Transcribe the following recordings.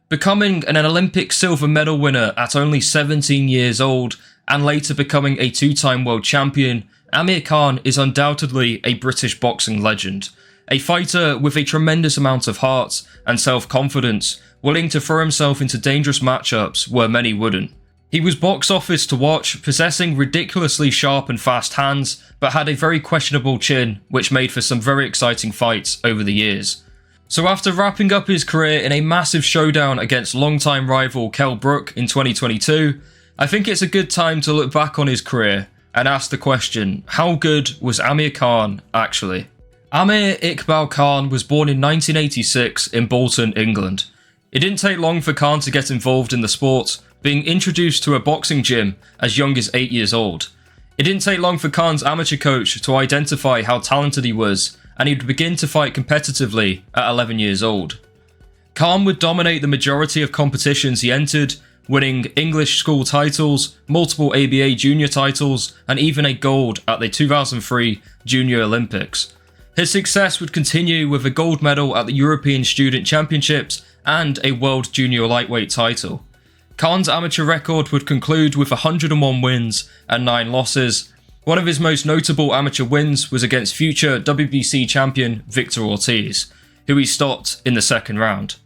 Becoming an Olympic silver medal winner at only 17 years old, and later becoming a two-time world champion, Amir Khan is undoubtedly a British boxing legend. A fighter with a tremendous amount of heart and self-confidence, willing to throw himself into dangerous matchups where many wouldn't. He was box office to watch, possessing ridiculously sharp and fast hands, but had a very questionable chin, which made for some very exciting fights over the years. So after wrapping up his career in a massive showdown against longtime rival Kell Brook in 2022, I think it's a good time to look back on his career and ask the question, how good was Amir Khan actually? Amir Iqbal Khan was born in 1986 in Bolton, England. It didn't take long for Khan to get involved in the sport, being introduced to a boxing gym as young as 8 years old. It didn't take long for Khan's amateur coach to identify how talented he was, and he'd begin to fight competitively at 11 years old. Khan would dominate the majority of competitions he entered, winning English school titles, multiple ABA junior titles, and even a gold at the 2003 Junior Olympics. His success would continue with a gold medal at the European Student Championships and a World Junior Lightweight title. Khan's amateur record would conclude with 101 wins and 9 losses. One of his most notable amateur wins was against future WBC champion Victor Ortiz, who he stopped in the second round.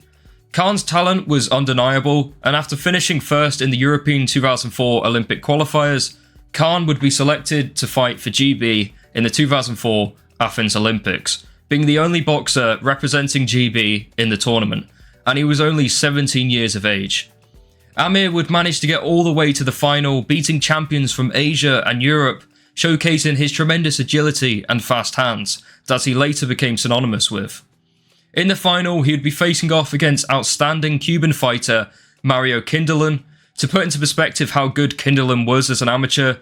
Khan's talent was undeniable, and after finishing first in the European 2004 Olympic qualifiers, Khan would be selected to fight for GB in the 2004 Athens Olympics, being the only boxer representing GB in the tournament, and he was only 17 years of age. Amir would manage to get all the way to the final, beating champions from Asia and Europe, showcasing his tremendous agility and fast hands that he later became synonymous with. In the final, he would be facing off against outstanding Cuban fighter Mario Kindelán. To put into perspective how good Kindelán was as an amateur,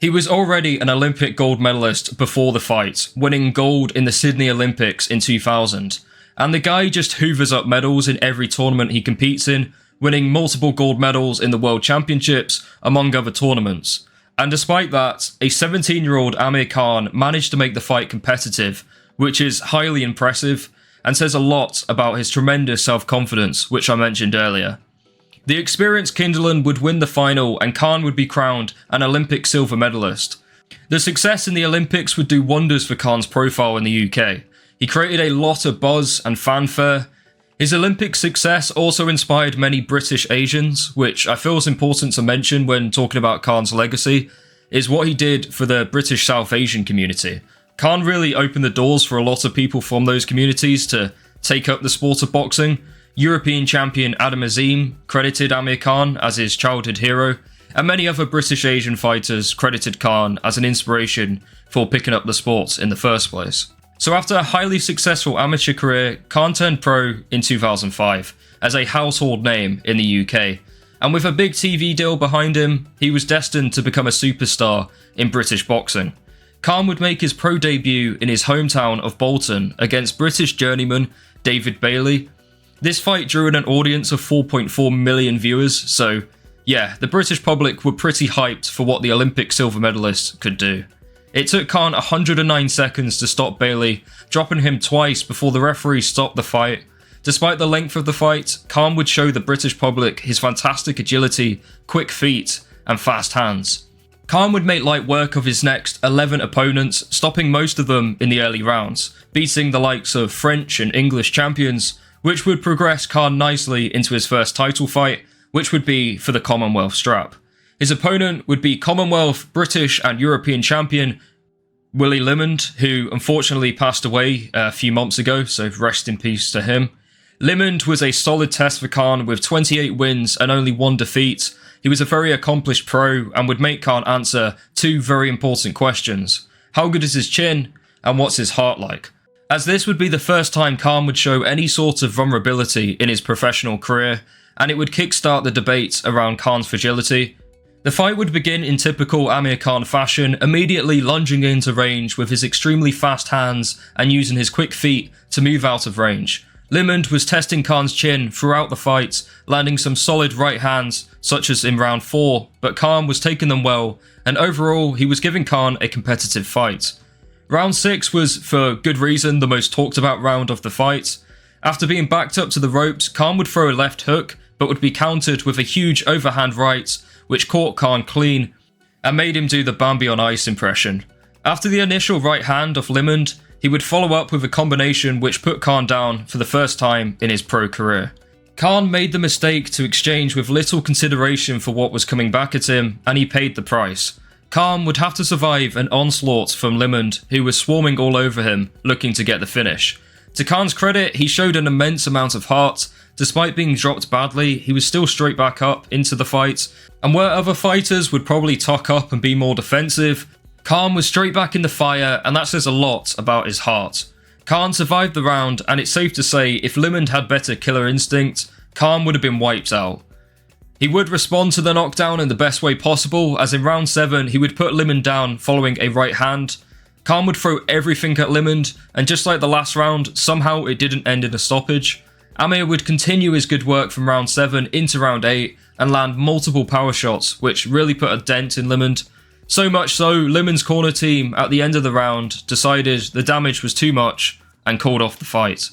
he was already an Olympic gold medalist before the fight, winning gold in the Sydney Olympics in 2000. And the guy just hoovers up medals in every tournament he competes in, winning multiple gold medals in the World Championships, among other tournaments. And despite that, a 17-year-old Amir Khan managed to make the fight competitive, which is highly impressive, and says a lot about his tremendous self-confidence, which I mentioned earlier. The experienced Kindelán would win the final, and Khan would be crowned an Olympic silver medalist. The success in the Olympics would do wonders for Khan's profile in the UK. He created a lot of buzz and fanfare. His Olympic success also inspired many British Asians, which I feel is important to mention when talking about Khan's legacy, is what he did for the British South Asian community. Khan really opened the doors for a lot of people from those communities to take up the sport of boxing. European champion Adam Azim credited Amir Khan as his childhood hero, and many other British Asian fighters credited Khan as an inspiration for picking up the sport in the first place. So after a highly successful amateur career, Khan turned pro in 2005 as a household name in the UK, and with a big TV deal behind him, he was destined to become a superstar in British boxing. Khan would make his pro debut in his hometown of Bolton against British journeyman David Bailey. This fight drew in an audience of 4.4 million viewers, so yeah, the British public were pretty hyped for what the Olympic silver medalist could do. It took Khan 109 seconds to stop Bailey, dropping him twice before the referee stopped the fight. Despite the length of the fight, Khan would show the British public his fantastic agility, quick feet, and fast hands. Khan would make light work of his next 11 opponents, stopping most of them in the early rounds, beating the likes of French and English champions, which would progress Khan nicely into his first title fight, which would be for the Commonwealth strap. His opponent would be Commonwealth, British and European champion Willie Limond, who unfortunately passed away a few months ago, so rest in peace to him. Limond was a solid test for Khan with 28 wins and only 1 defeat. He was a very accomplished pro and would make Khan answer 2 very important questions. How good is his chin, and what's his heart like? As this would be the first time Khan would show any sort of vulnerability in his professional career, and it would kickstart the debate around Khan's fragility. The fight would begin in typical Amir Khan fashion, immediately lunging into range with his extremely fast hands and using his quick feet to move out of range. Limond was testing Khan's chin throughout the fight, landing some solid right hands, such as in round 4, but Khan was taking them well, and overall he was giving Khan a competitive fight. Round 6 was, for good reason, the most talked about round of the fight. After being backed up to the ropes, Khan would throw a left hook, but would be countered with a huge overhand right, which caught Khan clean and made him do the Bambi on ice impression. After the initial right hand off Limond, he would follow up with a combination which put Khan down for the first time in his pro career. Khan made the mistake to exchange with little consideration for what was coming back at him, and he paid the price. Khan would have to survive an onslaught from Limond, who was swarming all over him, looking to get the finish. To Khan's credit, he showed an immense amount of heart. Despite being dropped badly, he was still straight back up into the fight, and where other fighters would probably tuck up and be more defensive, Khan was straight back in the fire, and that says a lot about his heart. Khan survived the round, and it's safe to say if Limond had better killer instinct, Khan would have been wiped out. He would respond to the knockdown in the best way possible, as in round 7 he would put Limond down following a right hand. Khan would throw everything at Limond, and just like the last round, somehow it didn't end in a stoppage. Amir would continue his good work from round 7 into round 8 and land multiple power shots, which really put a dent in Limond. So much so, Limond's corner team at the end of the round decided the damage was too much and called off the fight.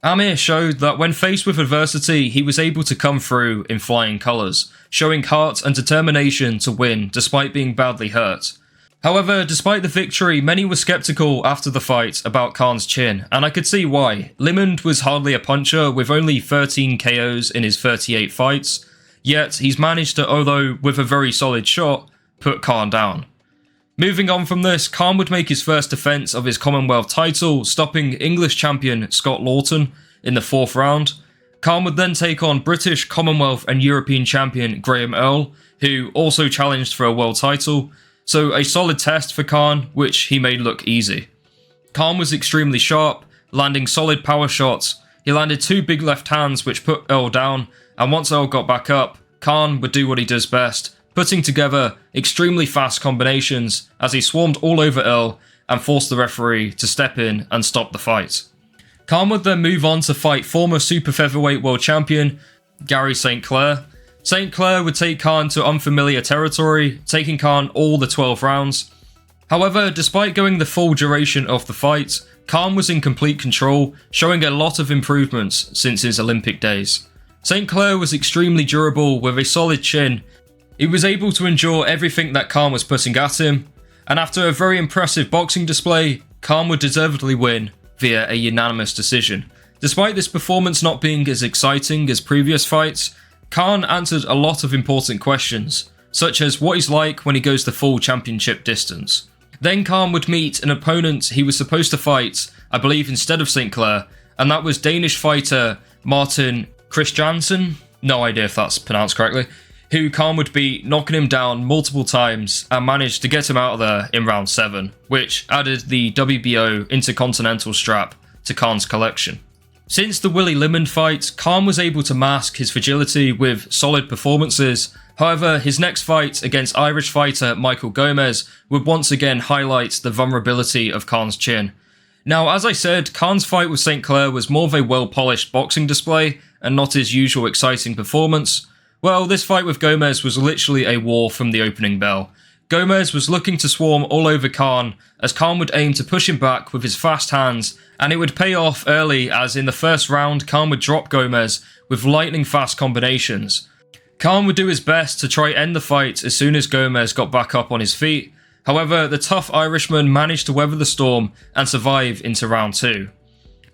Amir showed that when faced with adversity, he was able to come through in flying colours, showing heart and determination to win despite being badly hurt. However, despite the victory, many were sceptical after the fight about Khan's chin, and I could see why. Limond was hardly a puncher with only 13 KOs in his 38 fights, yet he's managed to, although with a very solid shot, put Khan down. Moving on from this, Khan would make his first defence of his Commonwealth title, stopping English champion Scott Lawton in the 4th round. Khan would then take on British, Commonwealth and European champion Graham Earl, who also challenged for a world title, so a solid test for Khan, which he made look easy. Khan was extremely sharp, landing solid power shots. He landed 2 big left hands which put Earl down, and once Earl got back up, Khan would do what he does best, putting together extremely fast combinations as he swarmed all over Earl and forced the referee to step in and stop the fight. Khan would then move on to fight former super featherweight world champion Gary St. Clair. St. Clair would take Khan to unfamiliar territory, taking Khan all the 12 rounds. However, despite going the full duration of the fight, Khan was in complete control, showing a lot of improvements since his Olympic days. St. Clair was extremely durable with a solid chin. He was able to endure everything that Khan was putting at him, and after a very impressive boxing display, Khan would deservedly win via a unanimous decision. Despite this performance not being as exciting as previous fights, Khan answered a lot of important questions, such as what he's like when he goes the full championship distance. Then Khan would meet an opponent he was supposed to fight, I believe instead of St. Clair, and that was Danish fighter Martin Christiansen, no idea if that's pronounced correctly, who Khan would beat, knocking him down multiple times and managed to get him out of there in round 7, which added the WBO Intercontinental strap to Khan's collection. Since the Willie Limond fight, Khan was able to mask his fragility with solid performances. However, his next fight against Irish fighter Michael Gomez would once again highlight the vulnerability of Khan's chin. Now, as I said, Khan's fight with St. Clair was more of a well-polished boxing display and not his usual exciting performance. Well, this fight with Gomez was literally a war from the opening bell. Gomez was looking to swarm all over Khan, as Khan would aim to push him back with his fast hands, and it would pay off early as in the first round Khan would drop Gomez with lightning fast combinations. Khan would do his best to try end the fight as soon as Gomez got back up on his feet. However, the tough Irishman managed to weather the storm and survive into round 2.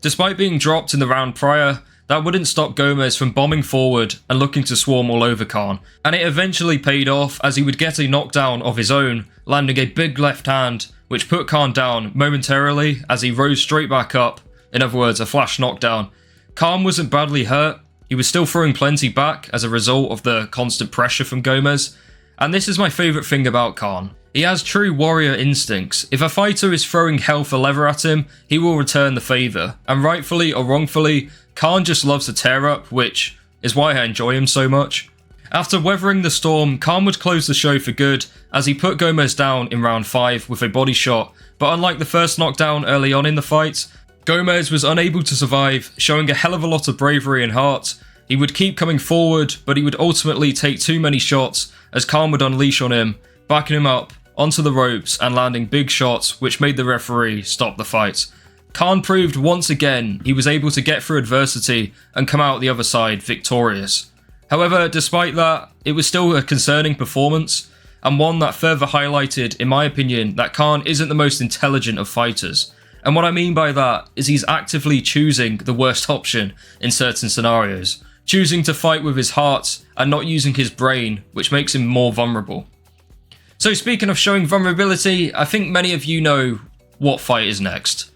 Despite being dropped in the round prior, that wouldn't stop Gomez from bombing forward and looking to swarm all over Khan, and it eventually paid off as he would get a knockdown of his own, landing a big left hand which put Khan down momentarily as he rose straight back up, in other words a flash knockdown. Khan wasn't badly hurt, he was still throwing plenty back as a result of the constant pressure from Gomez, and this is my favourite thing about Khan. He has true warrior instincts. If a fighter is throwing hell for leather at him, he will return the favour, and rightfully or wrongfully, Khan just loves to tear up, which is why I enjoy him so much. After weathering the storm, Khan would close the show for good as he put Gomez down in round 5 with a body shot, but unlike the first knockdown early on in the fight, Gomez was unable to survive, showing a hell of a lot of bravery and heart. He would keep coming forward, but he would ultimately take too many shots as Khan would unleash on him, backing him up onto the ropes and landing big shots which made the referee stop the fight. Khan proved once again he was able to get through adversity and come out the other side victorious. However, despite that, it was still a concerning performance, and one that further highlighted, in my opinion, that Khan isn't the most intelligent of fighters. And what I mean by that is he's actively choosing the worst option in certain scenarios, choosing to fight with his heart and not using his brain, which makes him more vulnerable. So speaking of showing vulnerability, I think many of you know what fight is next.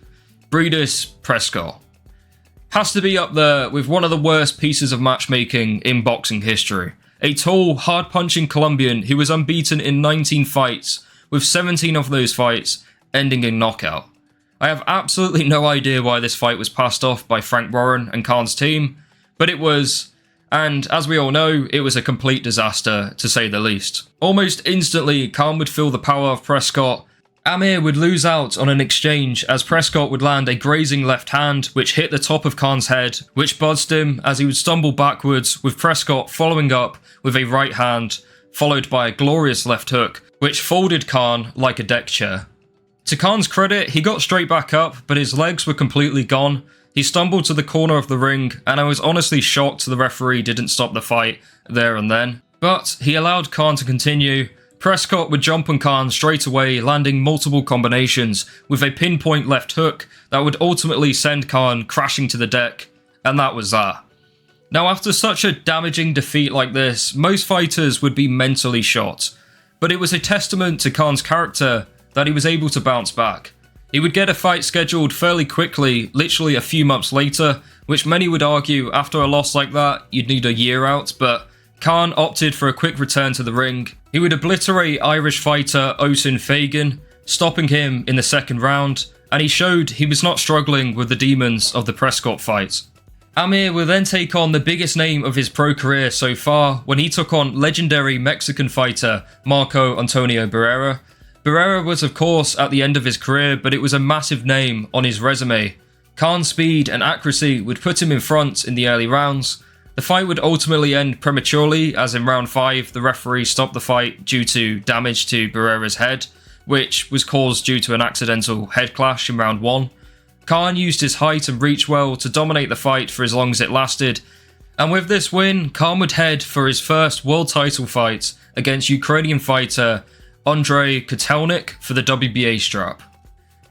Breidis Prescott. Has to be up there with one of the worst pieces of matchmaking in boxing history. A tall, hard-punching Colombian who was unbeaten in 19 fights, with 17 of those fights ending in knockout. I have absolutely no idea why this fight was passed off by Frank Warren and Khan's team, but it was, and as we all know, it was a complete disaster, to say the least. Almost instantly, Khan would feel the power of Prescott. Amir would lose out on an exchange as Prescott would land a grazing left hand which hit the top of Khan's head, which buzzed him as he would stumble backwards, with Prescott following up with a right hand, followed by a glorious left hook, which folded Khan like a deck chair. To Khan's credit, he got straight back up, but his legs were completely gone. He stumbled to the corner of the ring, and I was honestly shocked the referee didn't stop the fight there and then. But he allowed Khan to continue. Prescott would jump on Khan straight away, landing multiple combinations with a pinpoint left hook that would ultimately send Khan crashing to the deck, and that was that. Now, after such a damaging defeat like this, most fighters would be mentally shot, but it was a testament to Khan's character that he was able to bounce back. He would get a fight scheduled fairly quickly, literally a few months later, which many would argue after a loss like that, you'd need a year out, but Khan opted for a quick return to the ring. He would obliterate Irish fighter Otin Fagan, stopping him in the second round, and he showed he was not struggling with the demons of the Prescott fight. Amir would then take on the biggest name of his pro career so far when he took on legendary Mexican fighter Marco Antonio Barrera. Barrera was of course at the end of his career, but it was a massive name on his resume. Khan's speed and accuracy would put him in front in the early rounds. The fight would ultimately end prematurely, as in round 5 the referee stopped the fight due to damage to Barrera's head, which was caused due to an accidental head clash in round 1. Khan used his height and reach well to dominate the fight for as long as it lasted, and with this win, Khan would head for his first world title fight against Ukrainian fighter Andrei Kotelnik for the WBA strap.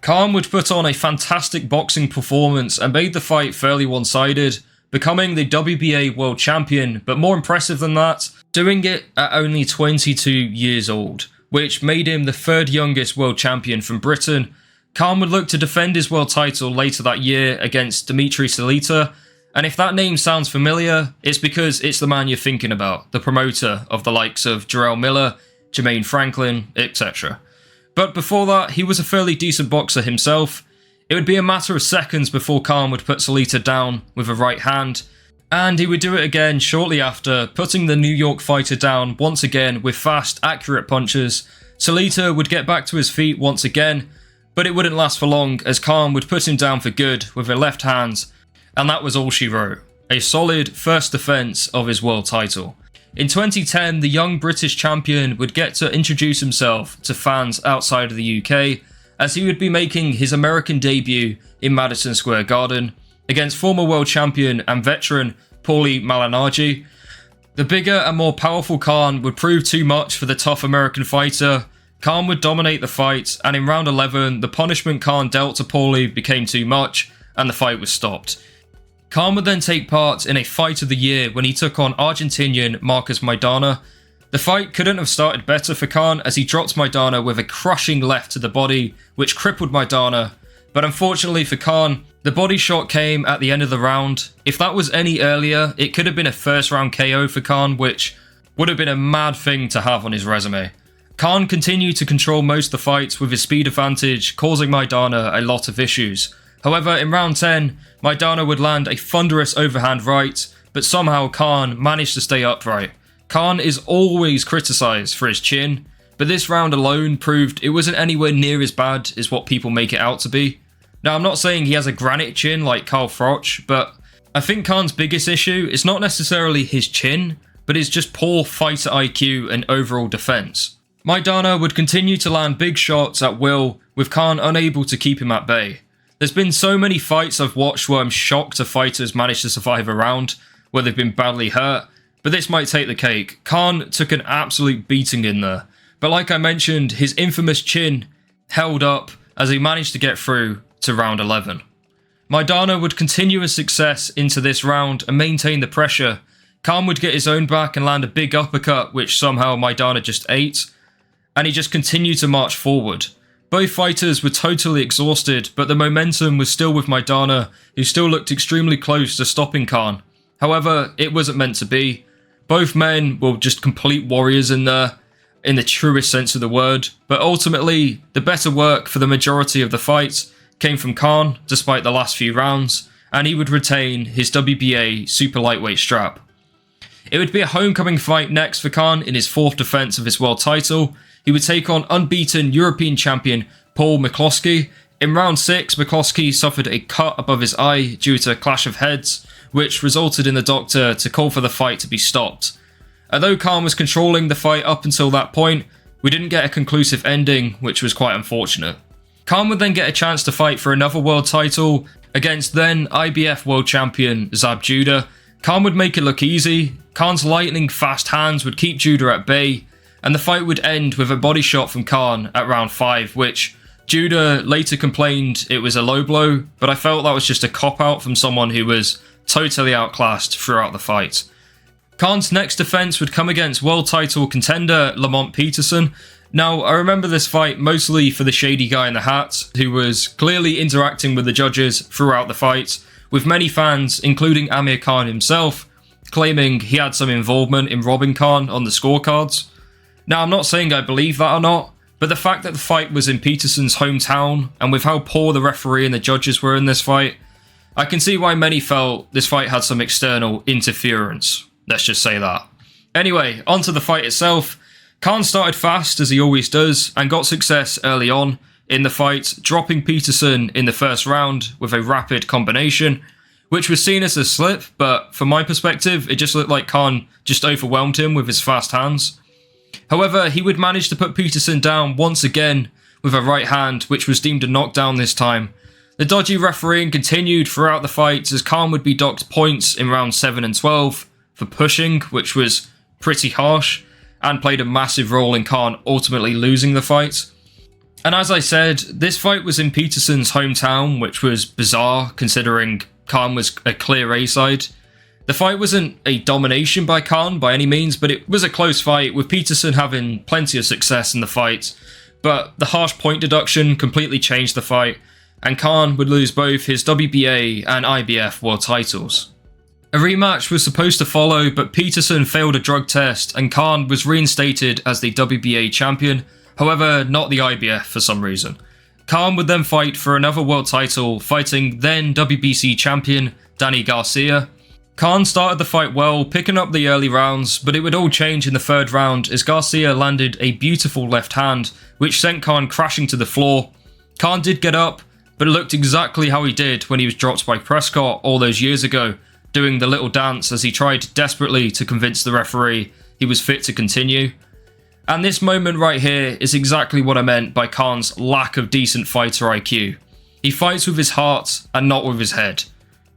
Khan would put on a fantastic boxing performance and made the fight fairly one-sided, becoming the WBA world champion, but more impressive than that, doing it at only 22 years old, which made him the third youngest world champion from Britain. Khan would look to defend his world title later that year against Dmitry Salita, and if that name sounds familiar, it's because it's the man you're thinking about, the promoter of the likes of Jarrell Miller, Jermaine Franklin, etc. But before that, he was a fairly decent boxer himself. It would be a matter of seconds before Khan would put Salita down with a right hand, and he would do it again shortly after, putting the New York fighter down once again with fast, accurate punches. Salita would get back to his feet once again, but it wouldn't last for long as Khan would put him down for good with a left hand, and that was all she wrote. A solid first defence of his world title. In 2010, the young British champion would get to introduce himself to fans outside of the UK, as he would be making his American debut in Madison Square Garden against former world champion and veteran Paulie Malignaggi. The bigger and more powerful Khan would prove too much for the tough American fighter. Khan would dominate the fight, and in round 11, the punishment Khan dealt to Paulie became too much, and the fight was stopped. Khan would then take part in a fight of the year when he took on Argentinian Marcos Maidana. The fight couldn't have started better for Khan as he dropped Maidana with a crushing left to the body, which crippled Maidana. But unfortunately for Khan, the body shot came at the end of the round. If that was any earlier, it could have been a first round KO for Khan, which would have been a mad thing to have on his resume. Khan continued to control most of the fights with his speed advantage, causing Maidana a lot of issues. However, in round 10, Maidana would land a thunderous overhand right, but somehow Khan managed to stay upright. Khan is always criticised for his chin, but this round alone proved it wasn't anywhere near as bad as what people make it out to be. Now, I'm not saying he has a granite chin like Carl Froch, but I think Khan's biggest issue is not necessarily his chin, but his just poor fighter IQ and overall defence. Maidana would continue to land big shots at will, with Khan unable to keep him at bay. There's been so many fights I've watched where I'm shocked a fighter's managed to survive a round, where they've been badly hurt, but this might take the cake. Khan took an absolute beating in there, but like I mentioned, his infamous chin held up as he managed to get through to round 11. Maidana would continue his success into this round and maintain the pressure. Khan would get his own back and land a big uppercut, which somehow Maidana just ate, and he just continued to march forward. Both fighters were totally exhausted, but the momentum was still with Maidana, who still looked extremely close to stopping Khan. However, it wasn't meant to be. Both men were just complete warriors in there, in the truest sense of the word, but ultimately, the better work for the majority of the fight came from Khan, despite the last few rounds, and he would retain his WBA super lightweight strap. It would be a homecoming fight next for Khan in his 4th defense of his world title. He would take on unbeaten European champion Paul McCloskey. In round 6, McCloskey suffered a cut above his eye due to a clash of heads, which resulted in the doctor to call for the fight to be stopped. Although Khan was controlling the fight up until that point, we didn't get a conclusive ending, which was quite unfortunate. Khan would then get a chance to fight for another world title against then IBF world champion Zab Judah. Khan would make it look easy. Khan's lightning fast hands would keep Judah at bay, and the fight would end with a body shot from Khan at round 5, which Judah later complained it was a low blow, but I felt that was just a cop-out from someone who was totally outclassed throughout the fight. Khan's next defense would come against world title contender Lamont Peterson. Now, I remember this fight mostly for the shady guy in the hat, who was clearly interacting with the judges throughout the fight, with many fans, including Amir Khan himself, claiming he had some involvement in robbing Khan on the scorecards. Now, I'm not saying I believe that or not, but the fact that the fight was in Peterson's hometown, and with how poor the referee and the judges were in this fight, I can see why many felt this fight had some external interference. Let's just say that. Anyway, onto the fight itself. Khan started fast, as he always does, and got success early on in the fight, dropping Peterson in the first round with a rapid combination, which was seen as a slip, but from my perspective, it just looked like Khan just overwhelmed him with his fast hands. However, he would manage to put Peterson down once again with a right hand, which was deemed a knockdown this time. The dodgy refereeing continued throughout the fight, as Khan would be docked points in rounds 7 and 12 for pushing, which was pretty harsh, and played a massive role in Khan ultimately losing the fight. And as I said, this fight was in Peterson's hometown, which was bizarre considering Khan was a clear A-side. The fight wasn't a domination by Khan by any means, but it was a close fight, with Peterson having plenty of success in the fight. But the harsh point deduction completely changed the fight, and Khan would lose both his WBA and IBF world titles. A rematch was supposed to follow, but Peterson failed a drug test and Khan was reinstated as the WBA champion, however not the IBF for some reason. Khan would then fight for another world title, fighting then WBC champion Danny Garcia. Khan started the fight well, picking up the early rounds, but it would all change in the 3rd round as Garcia landed a beautiful left hand, which sent Khan crashing to the floor. Khan did get up, but it looked exactly how he did when he was dropped by Prescott all those years ago, doing the little dance as he tried desperately to convince the referee he was fit to continue. And this moment right here is exactly what I meant by Khan's lack of decent fighter IQ. He fights with his heart and not with his head.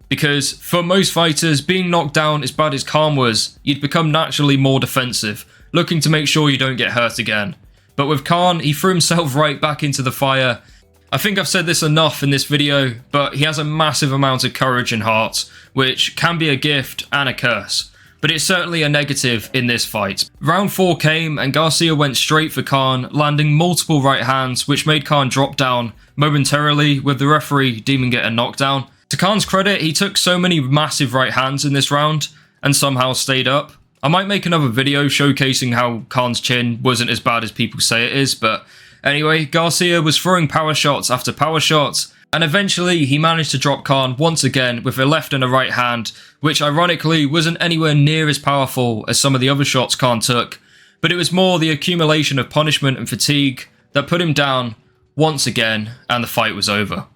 Because for most fighters, being knocked down as bad as Khan was, you'd become naturally more defensive, looking to make sure you don't get hurt again. But with Khan, he threw himself right back into the fire. I think I've said this enough in this video, but he has a massive amount of courage and heart, which can be a gift and a curse. But it's certainly a negative in this fight. Round 4 came and Garcia went straight for Khan, landing multiple right hands, which made Khan drop down momentarily, with the referee deeming it a knockdown. To Khan's credit, he took so many massive right hands in this round and somehow stayed up. I might make another video showcasing how Khan's chin wasn't as bad as people say it is, but anyway, Garcia was throwing power shots after power shots, and eventually he managed to drop Khan once again with a left and a right hand, which ironically wasn't anywhere near as powerful as some of the other shots Khan took, but it was more the accumulation of punishment and fatigue that put him down once again, and the fight was over.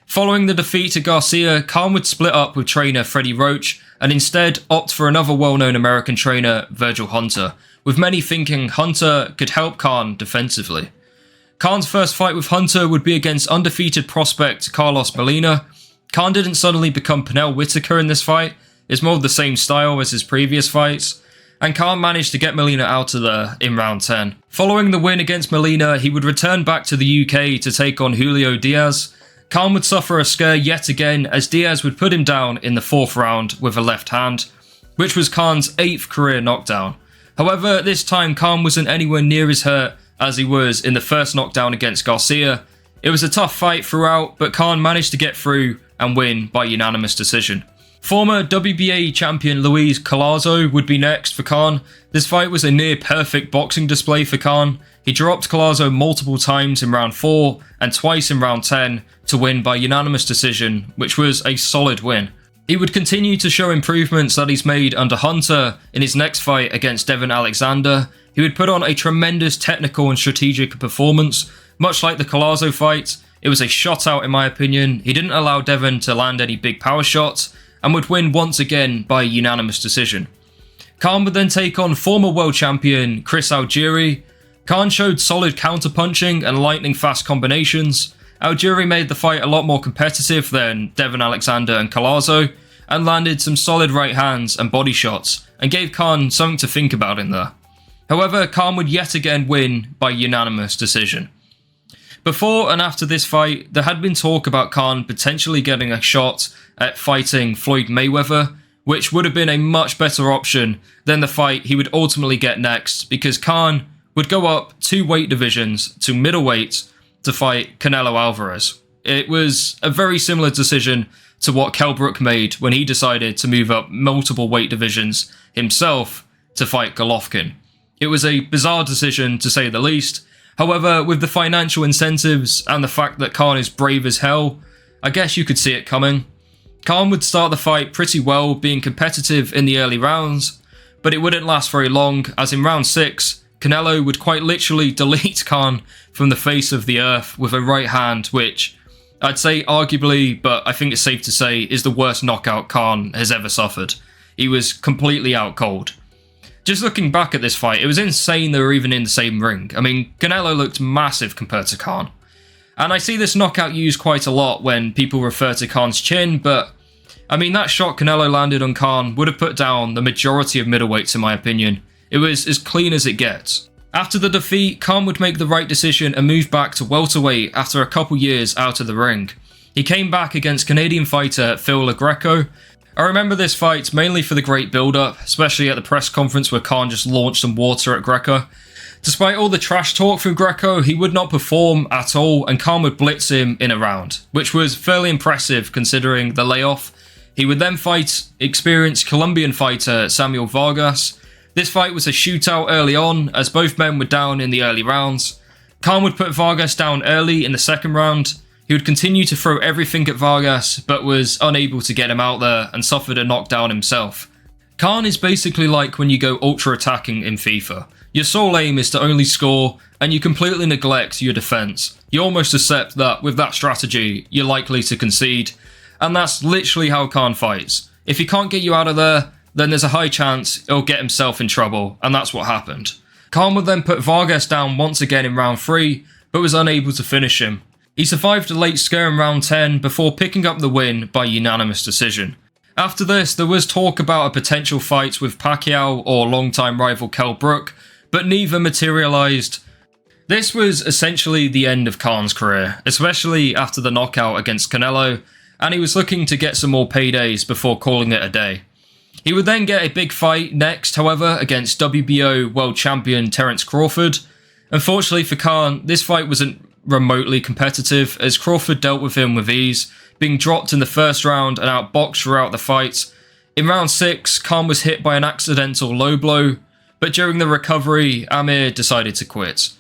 Following the defeat to Garcia, Khan would split up with trainer Freddie Roach and instead opt for another well-known American trainer, Virgil Hunter, with many thinking Hunter could help Khan defensively. Khan's first fight with Hunter would be against undefeated prospect Carlos Molina. Khan didn't suddenly become Pernell Whitaker in this fight, it's more of the same style as his previous fights, and Khan managed to get Molina out of there in round 10. Following the win against Molina, he would return back to the UK to take on Julio Diaz. Khan would suffer a scare yet again as Diaz would put him down in the 4th round with a left hand, which was Khan's 8th career knockdown. However, this time Khan wasn't anywhere near as hurt as he was in the first knockdown against Garcia. It was a tough fight throughout, but Khan managed to get through and win by unanimous decision. Former WBA champion Luis Collazo would be next for Khan. This fight was a near perfect boxing display for Khan. He dropped Collazo multiple times in round 4 and twice in round 10 to win by unanimous decision, which was a solid win. He would continue to show improvements that he's made under Hunter in his next fight against Devin Alexander. He would put on a tremendous technical and strategic performance, much like the Collazo fight. It was a shutout in my opinion. He didn't allow Devin to land any big power shots, and would win once again by unanimous decision. Khan would then take on former world champion Chris Algieri. Khan showed solid counter-punching and lightning-fast combinations. Algieri made the fight a lot more competitive than Devin Alexander and Collazo, and landed some solid right hands and body shots, and gave Khan something to think about in there. However, Khan would yet again win by unanimous decision. Before and after this fight, there had been talk about Khan potentially getting a shot at fighting Floyd Mayweather, which would have been a much better option than the fight he would ultimately get next, because Khan would go up 2 weight divisions to middleweight to fight Canelo Alvarez. It was a very similar decision to what Kell Brook made when he decided to move up multiple weight divisions himself to fight Golovkin. It was a bizarre decision to say the least. However, with the financial incentives and the fact that Khan is brave as hell, I guess you could see it coming. Khan would start the fight pretty well, being competitive in the early rounds, but it wouldn't last very long, as in round 6, Canelo would quite literally delete Khan from the face of the earth with a right hand, which I'd say arguably, but I think it's safe to say, is the worst knockout Khan has ever suffered. He was completely out cold. Just looking back at this fight, it was insane they were even in the same ring. I mean, Canelo looked massive compared to Khan. And I see this knockout used quite a lot when people refer to Khan's chin, but I mean, that shot Canelo landed on Khan would have put down the majority of middleweights in my opinion. It was as clean as it gets. After the defeat, Khan would make the right decision and move back to welterweight after a couple years out of the ring. He came back against Canadian fighter Phil LaGreco. I remember this fight mainly for the great build-up, especially at the press conference where Khan just launched some water at Greco. Despite all the trash talk from Greco, he would not perform at all and Khan would blitz him in a round, which was fairly impressive considering the layoff. He would then fight experienced Colombian fighter Samuel Vargas. This fight was a shootout early on, as both men were down in the early rounds. Khan would put Vargas down early in the second round. He would continue to throw everything at Vargas, but was unable to get him out there and suffered a knockdown himself. Khan is basically like when you go ultra attacking in FIFA. Your sole aim is to only score, and you completely neglect your defense. You almost accept that with that strategy, you're likely to concede, and that's literally how Khan fights. If he can't get you out of there, then there's a high chance he'll get himself in trouble, and that's what happened. Khan would then put Vargas down once again in round 3, but was unable to finish him. He survived a late scare in round 10 before picking up the win by unanimous decision. After this, there was talk about a potential fight with Pacquiao or longtime rival Kell Brook, but neither materialised. This was essentially the end of Khan's career, especially after the knockout against Canelo, and he was looking to get some more paydays before calling it a day. He would then get a big fight next, however, against WBO world champion Terence Crawford. Unfortunately for Khan, this fight wasn't remotely competitive, as Crawford dealt with him with ease, being dropped in the first round and outboxed throughout the fight. In round 6, Khan was hit by an accidental low blow, but during the recovery, Amir decided to quit.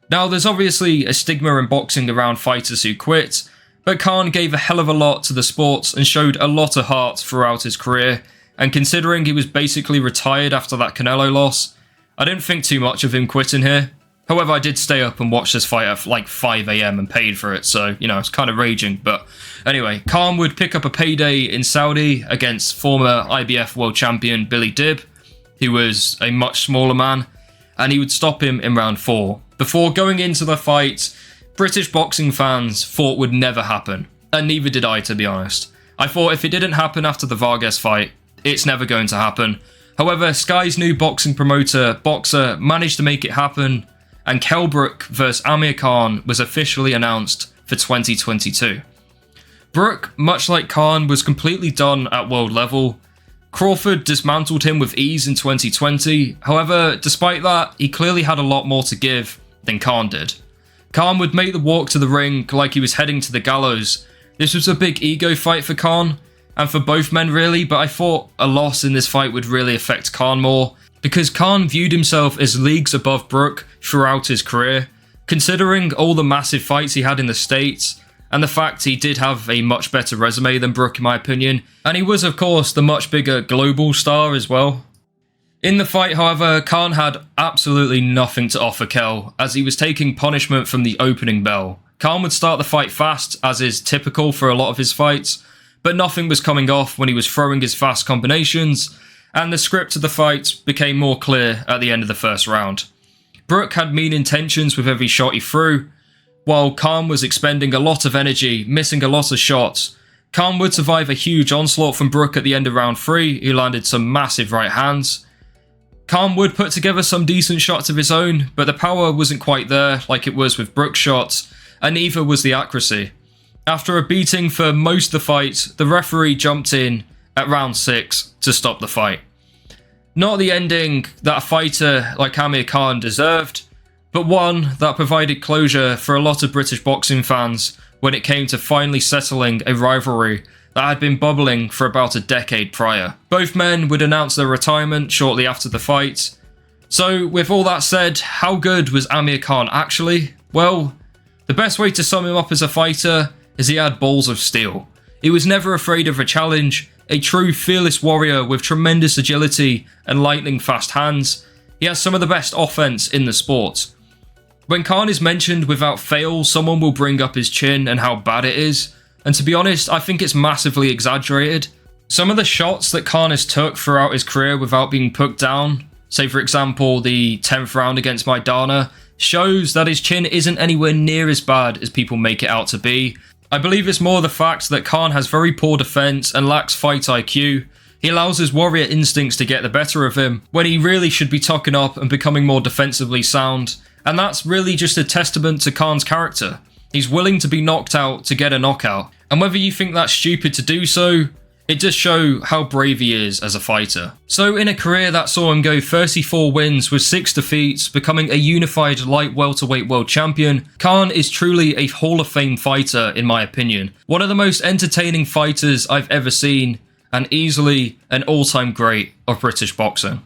Now, there's obviously a stigma in boxing around fighters who quit, but Khan gave a hell of a lot to the sport and showed a lot of heart throughout his career, and considering he was basically retired after that Canelo loss, I didn't think too much of him quitting here. However, I did stay up and watch this fight at like 5 AM and paid for it, so, you know, it's kind of raging. But anyway, Khan would pick up a payday in Saudi against former IBF world champion Billy Dibb, who was a much smaller man, and he would stop him in round 4. Before going into the fight, British boxing fans thought would never happen, and neither did I, to be honest. I thought if it didn't happen after the Vargas fight, it's never going to happen. However, Sky's new boxing promoter, Boxer, managed to make it happen, and Kell Brook vs Amir Khan was officially announced for 2022. Brook, much like Khan, was completely done at world level. Crawford dismantled him with ease in 2020, however, despite that, he clearly had a lot more to give than Khan did. Khan would make the walk to the ring like he was heading to the gallows. This was a big ego fight for Khan, and for both men really, but I thought a loss in this fight would really affect Khan more, because Khan viewed himself as leagues above Brook throughout his career, considering all the massive fights he had in the States, and the fact he did have a much better resume than Brook in my opinion, and he was of course the much bigger global star as well. In the fight, however, Khan had absolutely nothing to offer Kell, as he was taking punishment from the opening bell. Khan would start the fight fast, as is typical for a lot of his fights, but nothing was coming off when he was throwing his fast combinations, and the script of the fight became more clear at the end of the first round. Brook had mean intentions with every shot he threw, while Khan was expending a lot of energy, missing a lot of shots. Khan would survive a huge onslaught from Brook at the end of round 3, who landed some massive right hands. Khan would put together some decent shots of his own, but the power wasn't quite there like it was with Brook's shots, and neither was the accuracy. After a beating for most of the fight, the referee jumped in at round 6 to stop the fight. Not the ending that a fighter like Amir Khan deserved, but one that provided closure for a lot of British boxing fans when it came to finally settling a rivalry that had been bubbling for about a decade prior. Both men would announce their retirement shortly after the fight. So with all that said, how good was Amir Khan actually? Well, the best way to sum him up as a fighter is he had balls of steel. He was never afraid of a challenge, a true fearless warrior with tremendous agility and lightning fast hands. He has some of the best offense in the sport. When Khan is mentioned without fail, someone will bring up his chin and how bad it is, and to be honest, I think it's massively exaggerated. Some of the shots that Khan has took throughout his career without being put down, say for example the 10th round against Maidana, shows that his chin isn't anywhere near as bad as people make it out to be. I believe it's more the fact that Khan has very poor defense and lacks fight IQ. He allows his warrior instincts to get the better of him, when he really should be tucking up and becoming more defensively sound. And that's really just a testament to Khan's character. He's willing to be knocked out to get a knockout. And whether you think that's stupid to do so, it does show how brave he is as a fighter. So in a career that saw him go 34 wins with 6 defeats, becoming a unified light welterweight world champion, Khan is truly a Hall of Fame fighter in my opinion. One of the most entertaining fighters I've ever seen, and easily an all-time great of British boxing.